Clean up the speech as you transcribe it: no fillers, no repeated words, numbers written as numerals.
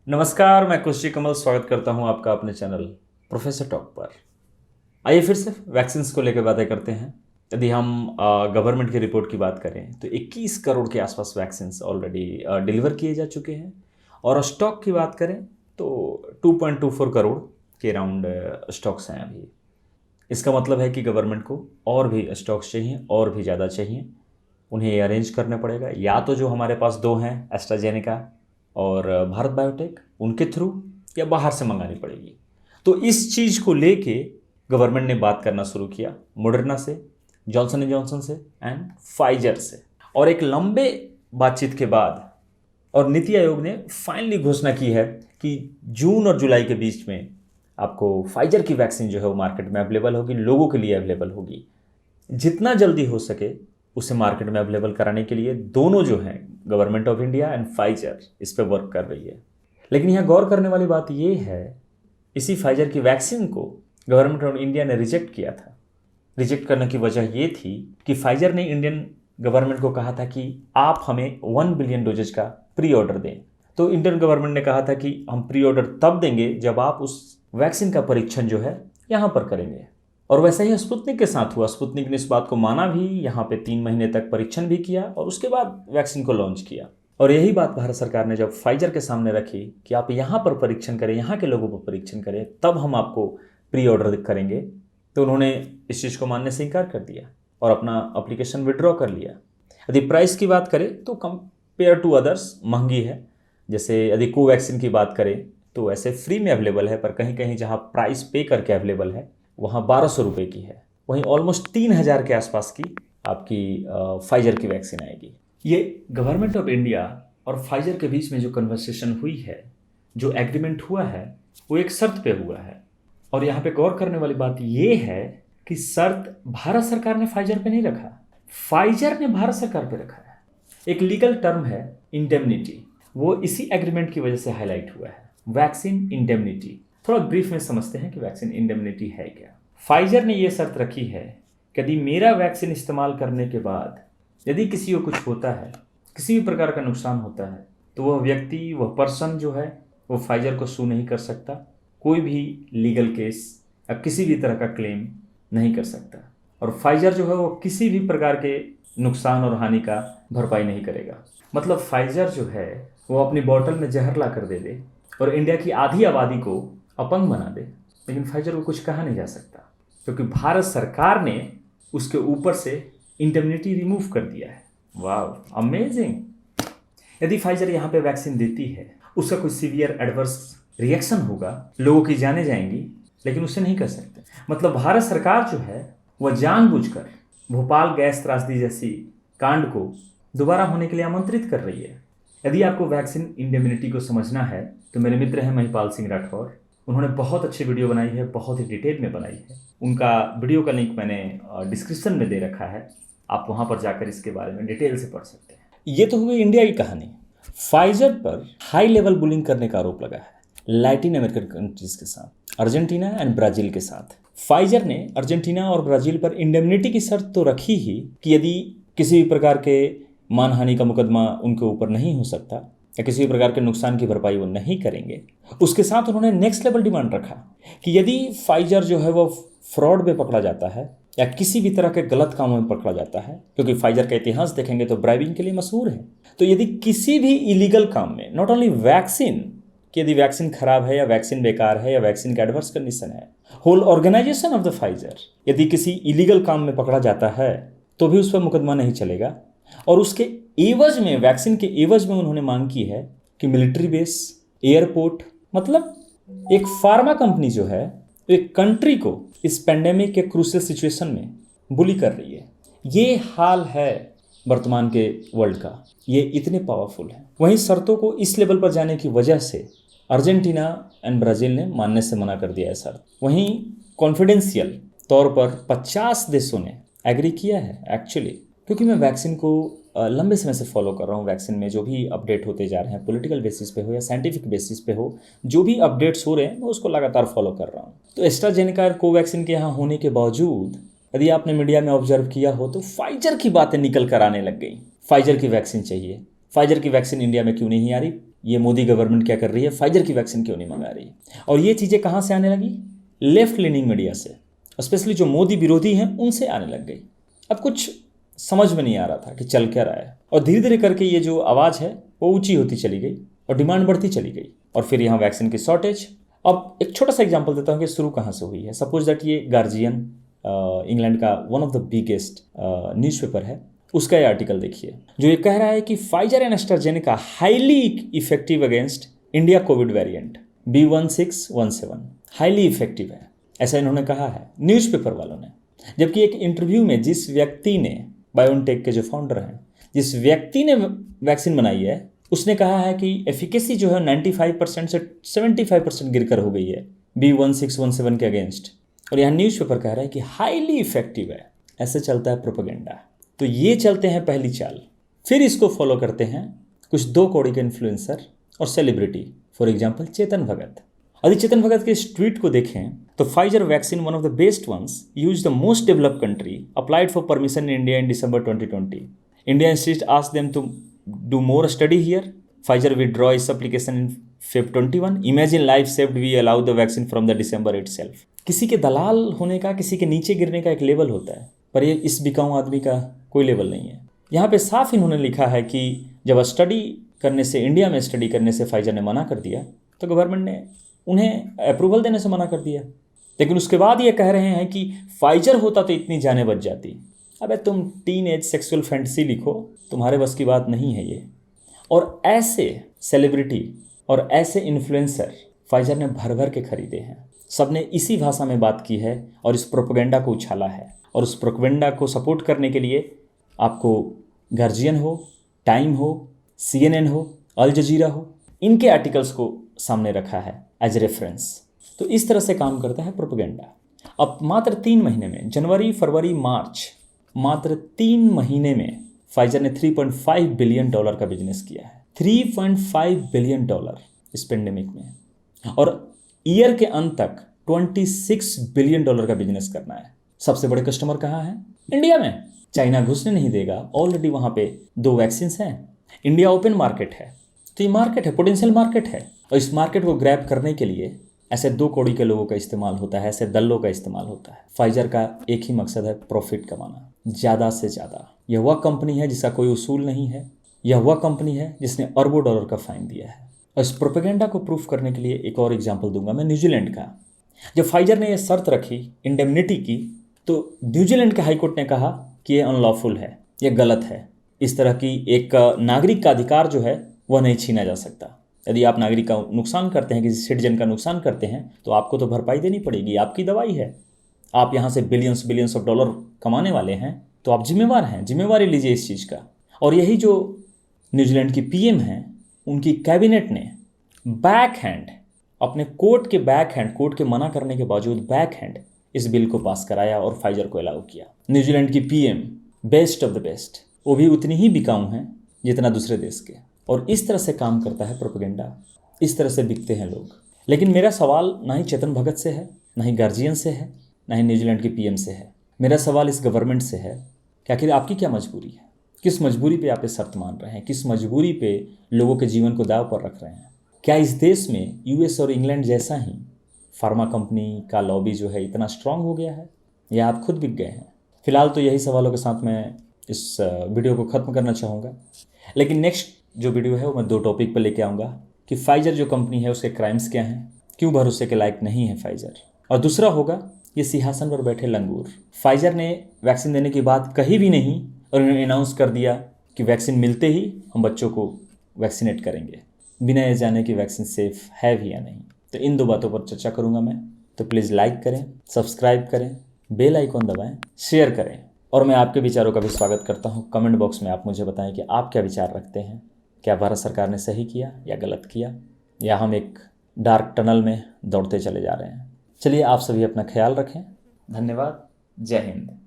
नमस्कार, मैं खुशी कमल स्वागत करता हूं आपका अपने चैनल प्रोफेसर टॉक पर। आइए फिर से वैक्सीन्स को लेकर बातें करते हैं। यदि हम गवर्नमेंट की रिपोर्ट की बात करें तो 21 करोड़ के आसपास वैक्सीन्स ऑलरेडी डिलीवर किए जा चुके हैं और स्टॉक की बात करें तो 2.24 करोड़ के राउंड स्टॉक्स हैं अभी। इसका मतलब है कि गवर्नमेंट को और भी स्टॉक्स चाहिए और भी ज़्यादा चाहिए। उन्हें ये अरेंज करना पड़ेगा, या तो जो हमारे पास दो हैं एस्ट्राजेनेका और भारत बायोटेक, उनके थ्रू, या बाहर से मंगानी पड़ेगी। तो इस चीज़ को लेके गवर्नमेंट ने बात करना शुरू किया मॉडर्ना से, जॉनसन एंड जॉनसन से एंड फाइजर से। और एक लंबे बातचीत के बाद और नीति आयोग ने फाइनली घोषणा की है कि जून और जुलाई के बीच में आपको फाइजर की वैक्सीन जो है वो मार्केट में अवेलेबल होगी, लोगों के लिए अवेलेबल होगी। जितना जल्दी हो सके उसे मार्केट में अवेलेबल कराने के लिए दोनों जो हैं, government of India and Pfizer, इस पर वर्क कर रही है। लेकिन यहाँ गौर करने वाली बात ये है, इसी फाइजर की वैक्सीन को गवर्नमेंट ऑफ इंडिया ने रिजेक्ट किया था। रिजेक्ट करने की वजह ये थी कि फाइजर ने इंडियन गवर्नमेंट को कहा था कि आप हमें 1 बिलियन डोजेज का प्री ऑर्डर दें। तो इंडियन गवर्नमेंट ने कहा था कि हम प्री ऑर्डर तब देंगे जब आप उस वैक्सीन का परीक्षण जो है यहाँ पर करेंगे। और वैसा ही स्पुतनिक के साथ हुआ। स्पुतनिक ने इस बात को माना भी, यहाँ पे 3 महीने तक परीक्षण भी किया और उसके बाद वैक्सीन को लॉन्च किया। और यही बात भारत सरकार ने जब फाइजर के सामने रखी कि आप यहाँ पर परीक्षण करें, यहाँ के लोगों पर परीक्षण करें, तब हम आपको प्री ऑर्डर करेंगे, तो उन्होंने इस चीज़ को मानने से इनकार कर दिया और अपना अप्लीकेशन विड्रॉ कर लिया। यदि प्राइस की बात करें तो कंपेयर टू अदर्स महंगी है। जैसे यदि कोवैक्सीन की बात करें तो ऐसे फ्री में अवेलेबल है, पर कहीं कहीं जहाँ प्राइस पे करके अवेलेबल है वहाँ 1200 रुपये की है। वहीं ऑलमोस्ट 3000 के आसपास की आपकी फाइजर की वैक्सीन आएगी। ये गवर्नमेंट ऑफ इंडिया और फाइजर के बीच में जो कन्वर्सेशन हुई है, जो एग्रीमेंट हुआ है, वो एक शर्त पे हुआ है। और यहाँ पे गौर करने वाली बात ये है कि शर्त भारत सरकार ने फाइजर पे नहीं रखा, फाइजर ने भारत सरकार पे रखा है। एक लीगल टर्म है इंडेमनिटी, वो इसी एग्रीमेंट की वजह से हाईलाइट हुआ है, वैक्सीन इंडेमनिटी। थोड़ा ब्रीफ में समझते हैं कि वैक्सीन इंडेमनिटी है क्या। फाइजर ने यह शर्त रखी है कि यदि मेरा वैक्सीन इस्तेमाल करने के बाद यदि किसी को कुछ होता है, किसी भी प्रकार का नुकसान होता है, तो वह व्यक्ति, वह पर्सन जो है, वो फाइजर को सू नहीं कर सकता, कोई भी लीगल केस या किसी भी तरह का क्लेम नहीं कर सकता। और फाइजर जो है वो किसी भी प्रकार के नुकसान और हानि का भरपाई नहीं करेगा। मतलब फाइजर जो है वो अपनी बॉटल में जहर ला कर दे दे और इंडिया की आधी आबादी को अपंग बना दे, लेकिन फाइजर को कुछ कहा नहीं जा सकता, क्योंकि भारत सरकार ने उसके ऊपर से इंडेमनिटी रिमूव कर दिया है। वाह, अमेजिंग। यदि फाइजर यहाँ पे वैक्सीन देती है, उसका कोई सीवियर एडवर्स रिएक्शन होगा, लोगों की जानें जाएंगी, लेकिन उसे नहीं कर सकते। मतलब भारत सरकार जो है वह जानबूझकर भोपाल गैस त्रासदी जैसी कांड को दोबारा होने के लिए आमंत्रित कर रही है। यदि आपको वैक्सीन इंडेमनिटी को समझना है तो मेरे मित्र हैं महिपाल सिंह राठौर, उन्होंने बहुत अच्छी वीडियो बनाई है, बहुत ही डिटेल में बनाई है। उनका वीडियो का लिंक मैंने डिस्क्रिप्शन में दे रखा है, आप वहाँ पर जाकर इसके बारे में डिटेल से पढ़ सकते हैं। ये तो हुई इंडिया की कहानी। फाइजर पर हाई लेवल बुलिंग करने का आरोप लगा है लैटिन अमेरिकन कंट्रीज के साथ, अर्जेंटीना एंड ब्राज़ील के साथ। फाइजर ने अर्जेंटीना और ब्राज़ील पर इंडेमनिटी की शर्त तो रखी ही कि यदि किसी भी प्रकार के मानहानि का मुकदमा उनके ऊपर नहीं हो सकता या किसी भी प्रकार के नुकसान की भरपाई वो नहीं करेंगे। उसके साथ उन्होंने नेक्स्ट लेवल डिमांड रखा कि यदि फाइजर जो है वो फ्रॉड में पकड़ा जाता है या किसी भी तरह के गलत कामों में पकड़ा जाता है, क्योंकि फाइजर का इतिहास देखेंगे तो ब्राइबिंग के लिए मशहूर है, तो यदि किसी भी इलीगल काम में, नॉट ओनली वैक्सीन, कि यदि वैक्सीन खराब है या वैक्सीन बेकार है या वैक्सीन का एडवर्स कंडीशन है, whole organization of the Pfizer यदि किसी इलीगल काम में पकड़ा जाता है तो भी उस पर मुकदमा नहीं चलेगा। और उसके एवज में, वैक्सीन के एवज में उन्होंने मांग की है कि मिलिट्री बेस, एयरपोर्ट, मतलब एक फार्मा कंपनी जो है एक कंट्री को इस पेंडेमिक के क्रूशियल सिचुएशन में बुली कर रही है। ये हाल है वर्तमान के वर्ल्ड का, ये इतने पावरफुल है। वहीं शर्तों को इस लेवल पर जाने की वजह से अर्जेंटीना एंड ब्राज़ील ने मानने से मना कर दिया है शर्त। वहीं कॉन्फिडेंशियल तौर पर 50 देशों ने एग्री किया है एक्चुअली, क्योंकि मैं वैक्सीन को लंबे समय से फॉलो कर रहा हूँ। वैक्सीन में जो भी अपडेट होते जा रहे हैं, पॉलिटिकल बेसिस पे हो या साइंटिफिक बेसिस पे हो, जो भी अपडेट्स हो रहे हैं मैं उसको लगातार फॉलो कर रहा हूँ। तो एस्ट्राजेनेका कोवैक्सीन के यहाँ होने के बावजूद यदि आपने मीडिया में ऑब्जर्व किया हो तो फाइजर की बातें निकल कर आने लग गई। फाइजर की वैक्सीन चाहिए, फाइजर की वैक्सीन इंडिया में क्यों नहीं आ रही, ये मोदी गवर्नमेंट क्या कर रही है, फाइजर की वैक्सीन क्यों नहीं मंगा रही। और ये चीज़ें कहाँ से आने लगी, लेफ्ट लीनिंग मीडिया से, स्पेशली जो मोदी विरोधी हैं उनसे आने लग गई। अब कुछ समझ में नहीं आ रहा था कि चल क्या रहा है, और धीरे धीरे करके ये जो आवाज़ है वो ऊंची होती चली गई और डिमांड बढ़ती चली गई, और फिर यहाँ वैक्सीन की शॉर्टेज। अब एक छोटा सा एग्जांपल देता हूँ कि शुरू कहाँ से हुई है। सपोज दैट ये गार्जियन इंग्लैंड का one of the biggest newspaper है, उसका ये आर्टिकल देखिए जो ये कह रहा है कि Pfizer and AstraZeneca highly effective against India Covid variant B1617, highly effective है, ऐसा इन्होंने कहा है न्यूज़पेपर वालों ने। जबकि एक इंटरव्यू में जिस व्यक्ति ने, बायोनटेक के जो फाउंडर हैं, जिस व्यक्ति ने वैक्सीन बनाई है, उसने कहा है कि एफिकेसी जो है 95% से 75% गिरकर हो गई है B1617 के अगेंस्ट, और यहाँ न्यूज़पेपर कह रहा है कि हाईली इफेक्टिव है। ऐसे चलता है प्रोपेगेंडा। तो ये चलते हैं पहली चाल, फिर इसको फॉलो करते हैं कुछ 2 कौड़ी के इन्फ्लुएंसर और celebrity, for example Chetan Bhagat. यदि चेतन भगत के इस ट्वीट को देखें तो Pfizer vaccine one of the best ones use the most developed country applied for permission in India in December 2020. India insist asked them to do more study here. Pfizer withdraw its application in Feb 21. Imagine life saved we allow the vaccine from the December itself. किसी के दलाल होने का, किसी के नीचे गिरने का एक लेवल होता है, पर ये इस बिकाऊ आदमी का कोई लेवल नहीं है। यहाँ पे साफ इन्होंने लिखा है कि जब स्टडी करने से, इंडिया में स्टडी करने से फाइजर ने मना कर दिया तो गवर्नमेंट ने उन्हें अप्रूवल देने से मना कर दिया। लेकिन उसके बाद ये कह रहे हैं कि फाइजर होता तो इतनी जानें बच जाती। अबे तुम टीन एज सेक्सुअल फैंटेसी लिखो, तुम्हारे बस की बात नहीं है ये। और ऐसे सेलिब्रिटी और ऐसे इन्फ्लुएंसर फाइजर ने भर भर के खरीदे हैं। सबने इसी भाषा में बात की है और इस प्रोपेगेंडा को उछाला है। और उस प्रोपेगेंडा को सपोर्ट करने के लिए आपको गार्जियन हो, टाइम हो, CNN हो, अल जजीरा हो, इनके आर्टिकल्स को सामने रखा है एज रेफरेंस। तो इस तरह से काम करता है प्रोपेगेंडा। अब मात्र 3 महीने में, जनवरी, फरवरी, मार्च, मात्र 3 महीने में फाइजर ने $3.5 बिलियन का बिजनेस किया है। $3.5 बिलियन इस पेंडेमिक में, और ईयर के अंत तक $26 बिलियन का बिजनेस करना है। सबसे बड़े कस्टमर कहाँ हैं? इंडिया में। चाइना घुसने नहीं देगा, ऑलरेडी वहाँ पे 2 वैक्सीन हैं। इंडिया ओपन मार्केट है, तो ये मार्केट है, पोटेंशियल मार्केट है, और इस मार्केट को ग्रैब करने के लिए ऐसे 2 कौड़ी के लोगों का इस्तेमाल होता है, ऐसे दल्लों का इस्तेमाल होता है। फाइजर का एक ही मकसद है, प्रॉफिट कमाना, ज़्यादा से ज़्यादा। यह वह कंपनी है जिसका कोई उसूल नहीं है। यह वह कंपनी है जिसने अरबों डॉलर का फाइन दिया है। और इस प्रोपेगेंडा को प्रूफ करने के लिए एक और एग्जाम्पल दूंगा मैं, न्यूजीलैंड का। जब फाइजर ने यह शर्त रखी इंडेमनिटी की, तो न्यूजीलैंड के हाईकोर्ट ने कहा कि यह अनलॉफुल है, यह गलत है। इस तरह की एक नागरिक का अधिकार जो है वह नहीं छीना जा सकता। यदि आप नागरिक का नुकसान करते हैं, किसी सिटीजन का नुकसान करते हैं, तो आपको तो भरपाई देनी पड़ेगी, आपकी दवाई है। आप यहाँ से बिलियंस ऑफ डॉलर कमाने वाले हैं, तो आप जिम्मेवार हैं, जिम्मेवारी लीजिए इस चीज़ का। और यही जो न्यूजीलैंड की PM हैं, उनकी कैबिनेट ने बैक हैंड, अपने कोर्ट के मना करने के बावजूद बैक हैंड इस बिल को पास कराया और फाइजर को अलाउ किया। न्यूजीलैंड की PM best of the best, वो भी उतनी ही बिकाऊ हैं जितना दूसरे देश के। और इस तरह से काम करता है प्रोपेगेंडा, इस तरह से बिकते हैं लोग। लेकिन मेरा सवाल ना ही चेतन भगत से है, ना ही गार्जियन से है, ना ही न्यूजीलैंड की PM से है। मेरा सवाल इस गवर्नमेंट से है कि आखिर आपकी क्या मजबूरी है? किस मजबूरी पे आप ये शर्त मान रहे हैं? किस मजबूरी पे लोगों के जीवन को दाव पर रख रहे हैं? क्या इस देश में US और इंग्लैंड जैसा ही फार्मा कंपनी का लॉबी जो है इतना स्ट्रांग हो गया है, या आप खुद बिक गए हैं? फिलहाल तो यही सवालों के साथ मैं इस वीडियो को ख़त्म करना चाहूँगा। लेकिन नेक्स्ट जो वीडियो है वो मैं 2 टॉपिक पर लेके आऊँगा कि फाइजर जो कंपनी है उसके क्राइम्स क्या हैं, क्यों भरोसे के लायक नहीं है फाइजर। और दूसरा होगा ये सिंहासन पर बैठे लंगूर। फाइजर ने वैक्सीन देने की बात कही भी नहीं और उन्होंने अनाउंस कर दिया कि वैक्सीन मिलते ही हम बच्चों को वैक्सीनेट करेंगे, बिना ये जाने कि वैक्सीन सेफ है भी या नहीं। तो इन 2 बातों पर चर्चा करूँगा मैं। तो प्लीज़ लाइक करें, सब्सक्राइब करें, बेल आइकॉन दबाएं, शेयर करें। और मैं आपके विचारों का भी स्वागत करता हूं। कमेंट बॉक्स में आप मुझे बताएं कि आप क्या विचार रखते हैं। क्या भारत सरकार ने सही किया या गलत किया, या हम एक डार्क टनल में दौड़ते चले जा रहे हैं। चलिए, आप सभी अपना ख्याल रखें। धन्यवाद। जय हिंद।